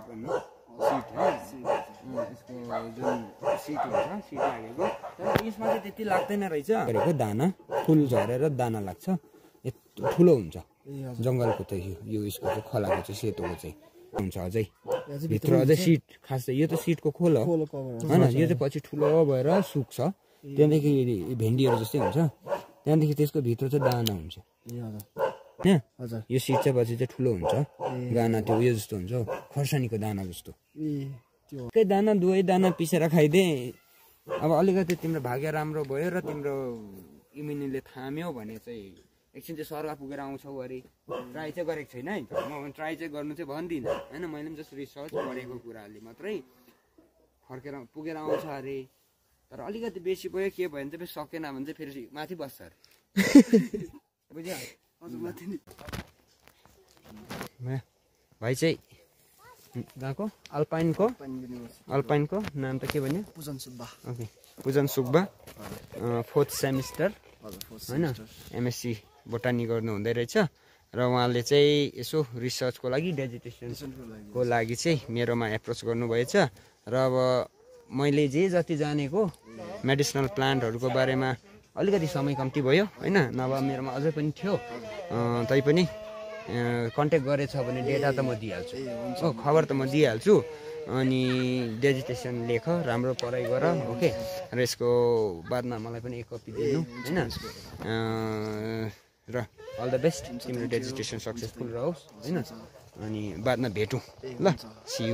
भन्नु सिट है यसको जुन सिट हुन्छ सिट लागेको तर यसमा चाहिँ त्यति लाग्दैन रहेछ गरेको दाना फुल झरेर दाना लाग्छ यत्रो ठुलो हुन्छ जङ्गलको त यो यसको चाहिँ खोलाको चाहिँ सेतोको चाहिँ हुन्छ अझै भित्र अझै सिट खास चाहिँ यो त सिटको खोल हो होइन यो चाहिँ पछि ठुलो भएर सुक्छ त्यहाँदेखि भेन्डीहरू जस्तै हुन्छ त्यहाँदेखि त्यसको भित्र चाहिँ दाना हुन्छ यो सिट चाहिँ पछि चाहिँ ठुलो हुन्छ दाना त्यो उयो जस्तो हुन्छ खोर्सानीको दाना जस्तो एकै दाना दुवै दाना पिसेर खाइदे अब अलिकति तिम्रो भाग्य राम्रो भयो र तिम्रो इम्युनिटीले थाम्यो भने चाहिँ एकछिन चाहिँ स्वर्ग पुगेर आउँछौ अरे ट्राई चाहिँ गरेको छैन है म ट्राई चाहिँ गर्नु चाहिँ भन्दिनँ होइन मैले पनि जस्तो रिसर्च गरेको कुराले मात्रै फर्केर पुगेर आउँछ अरे तर अलिकति बेसी भयो के भयो भने चाहिँ सकेन भने चाहिँ फेरि माथि बस्छ अरे बुझ्यो भाइ चाहिँ गएको अल्पाइनको नाम त के भन्यो पूजन सुब्बा ओके पूजन सुब्बा 4th सेमिस्टर होइन एमएससी बोटानी गर्नु हुँदै रहेछ र उहाँले चाहिँ यसो रिसर्चको लागि डेजिटेसनको लागि चाहिँ मेरोमा एप्रोच गर्नुभएछ र अब मैले जे जति जानेको मेडिसिनल प्लान्टहरूको बारेमा अलिकति समय कम्ती भयो होइन नभए मेरोमा अझै पनि थियो तैपनि कन्ट्याक्ट गरेछ भने डेटा त म दिइहाल्छु हो खबर त म दिइहाल्छु अनि डेजिटेसन लेख राम्रो पढाइ गर ओके र यसको बादमा मलाई पनि एक कपी दिनु होइन र अल द बेस्ट तिम्रो डेजिटेसन सक्सेसफुल रहोस् होइन अनि बादमा भेटौँ ल सी यू